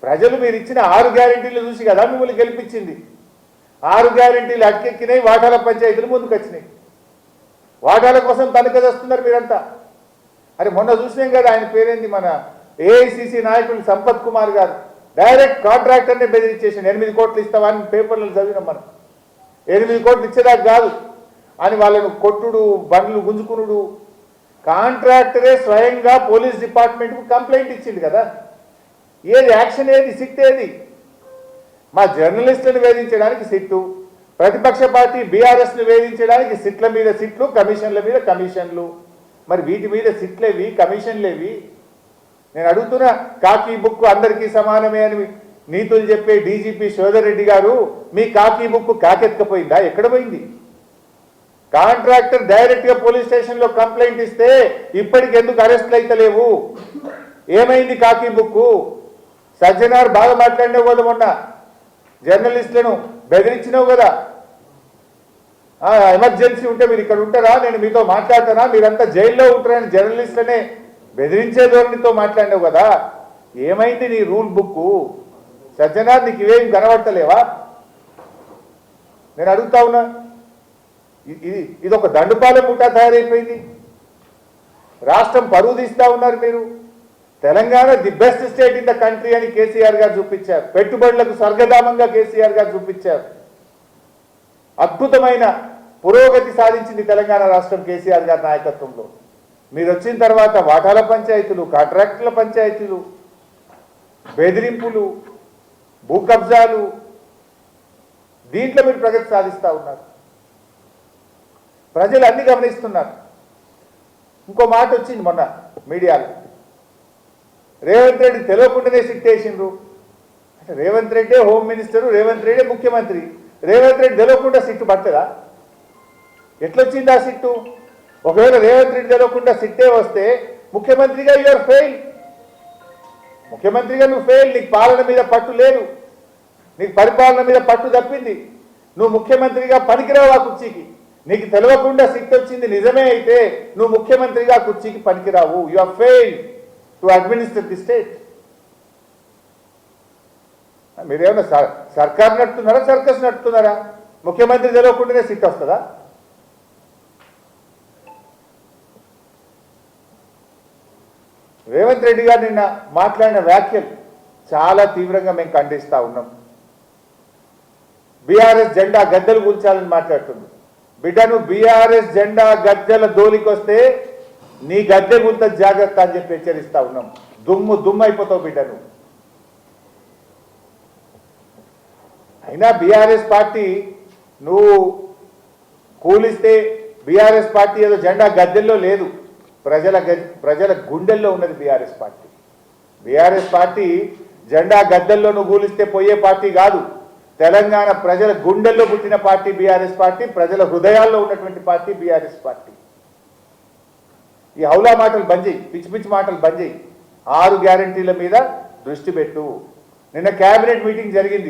ప్రజలు మీరు ఇచ్చిన 6 గ్యారెంటీలు చూసి కదా మిమ్మల్ని గెలిపించింది. 6 గ్యారెంటీలు అటకెక్కినాయి, వాటాల పంచాయతీలు ముందుకు వచ్చినాయి. వాటాల కోసం తనకదొస్తున్నారు మీరంతా. అరే మొన్న చూసినాం కదా, ఆయన పేరేంది, మన ఏఐసిసి నాయకులు సంపత్ కుమార్ గారు డైరెక్ట్ కాంట్రాక్టర్నే బెదిరించేసాడు. 8 కోట్లు ఇస్తావా అని పేపర్లు చదివినాం మనం. 8 కోట్లు ఇచ్చేదాకా కాదు అని వాళ్ళను కొట్టుడు, బండ్లు గుంజుకునుడు. కాంట్రాక్టరే స్వయంగా పోలీస్ డిపార్ట్మెంట్కు కంప్లైంట్ ఇచ్చింది కదా. ఏది యాక్షన్, ఏది సిట్, ఏది? మా జర్నలిస్టులను వేధించడానికి సిట్టు, ప్రతిపక్ష పార్టీ బీఆర్ఎస్ను వేధించడానికి సిట్ల మీద సిట్లు, కమిషన్ల మీద కమిషన్లు. మరి వీటి మీద సిట్లేవి, కమిషన్లేవి? నేను అడుగుతున్నా. కాకీ బుక్ అందరికీ సమానమే అని నీతులు చెప్పే డీజీపీ శోధర్ రెడ్డి గారు, మీ కాకీ బుక్ కాకెత్తుకపోయిందా? ఎక్కడ పోయింది? కాంట్రాక్టర్ డైరెక్ట్గా పోలీస్ స్టేషన్లో కంప్లైంట్ ఇస్తే ఇప్పటికి ఎందుకు అరెస్ట్లు అయితే లేవు? ఏమైంది కాకీ బుక్? సజ్జనార్ బాగా మాట్లాడినావు కదా, మొన్న జర్నలిస్టులను బెదిరించినావు కదా. ఎమర్జెన్సీ ఉంటే మీరు ఇక్కడ ఉంటారా, నేను మీతో మాట్లాడతానా, మీరంతా జైల్లో ఉంటారని జర్నలిస్టులనే బెదిరించే ధోరణితో మాట్లాడినావు కదా. ఏమైంది నీ రూల్ బుక్? సజ్జనార్, నీకు ఇవేం కనబడతలేవా? నేను అడుగుతా ఉన్నా. ఇది ఒక దండుపాలెం ముఠా తయారైపోయింది. రాష్ట్రం పరువు తీస్తా ఉన్నారు మీరు. Telangana the best state in the country అని కేసీఆర్ గారు చూపించారు. పెట్టుబడులకు స్వర్గధామంగా కేసీఆర్ గారు చూపించారు. అద్భుతమైన పురోగతి సాధించింది తెలంగాణ రాష్ట్రం కేసీఆర్ గారి నాయకత్వంలో. మీరు వచ్చిన తర్వాత వాటాల పంచాయతీలు, కాంట్రాక్టుల పంచాయతీలు, బెదిరింపులు, భూ కబ్జాలు, దీంట్లో మీరు ప్రగతి సాధిస్తూ ఉన్నారు. ప్రజలు అన్ని గమనిస్తున్నారు. ఇంకో మాట వచ్చింది మొన్న మీడియాలో, రేవంత్ రెడ్డి తెలియకుండానే సిట్టేసిండ్రు. అంటే రేవంత్ రెడ్డే హోమ్ మినిస్టరు, రేవంత్ రెడ్డి ముఖ్యమంత్రి. రేవంత్ రెడ్డి తెలియకుండా సిట్టు పడుతుందా? ఎట్లొచ్చింది ఆ సిట్టు? ఒకవేళ రేవంత్ రెడ్డి తెలియకుండా సిట్టే వస్తే ముఖ్యమంత్రిగా యూఆర్ ఫెయిల్. ముఖ్యమంత్రిగా నువ్వు ఫెయిల్. నీకు పాలన మీద పట్టు లేదు, నీకు పరిపాలన మీద పట్టు తప్పింది. నువ్వు ముఖ్యమంత్రిగా పనికిరావు ఆ కుర్చీకి. నీకు తెలియకుండా సిట్ వచ్చింది నిజమే అయితే నువ్వు ముఖ్యమంత్రిగా కుర్చీకి పనికిరావు. You are fail to administer the state. మీరేమన్నా సర్కార్ నడుపుతున్నారా, సర్కస్ నడుపుతున్నారా? ముఖ్యమంత్రి తెలియకుండానే సిట్ వస్తుందా? రేవంత్ రెడ్డి గారు నిన్న మాట్లాడిన వ్యాఖ్యలు చాలా తీవ్రంగా మేము ఖండిస్తూ ఉన్నాం. బీఆర్ఎస్ జెండా గద్దెలు కూల్చాలని మాట్లాడుతుంది. బిడ్డను బీఆర్ఎస్ జెండా గద్దెల దోలికొస్తే నీ గద్దె గుంత జాగ్రత్త అని చెప్పి హెచ్చరిస్తా ఉన్నాం. దుమ్ము అయిపోతావు బిడ్డను. అయినా బీఆర్ఎస్ పార్టీ నువ్వు కూలిస్తే బీఆర్ఎస్ పార్టీ ఏదో జెండా గద్దెల్లో లేదు, ప్రజల గుండెల్లో ఉన్నది బీఆర్ఎస్ పార్టీ. బీఆర్ఎస్ పార్టీ జెండా గద్దెల్లో నువ్వు కూలిస్తే పోయే పార్టీ కాదు. తెలంగాణ ప్రజల గుండెల్లో పుట్టిన పార్టీ బీఆర్ఎస్ పార్టీ, ప్రజల హృదయాల్లో ఉన్నటువంటి పార్టీ బీఆర్ఎస్ పార్టీ. ఈ హౌలా మాటలు బంద్ చేయి, పిచ్చి పిచ్చి మాటలు బంద్ చేయి. 6 గ్యారెంటీల మీద దృష్టి పెట్టు. నిన్న కేబినెట్ మీటింగ్ జరిగింది.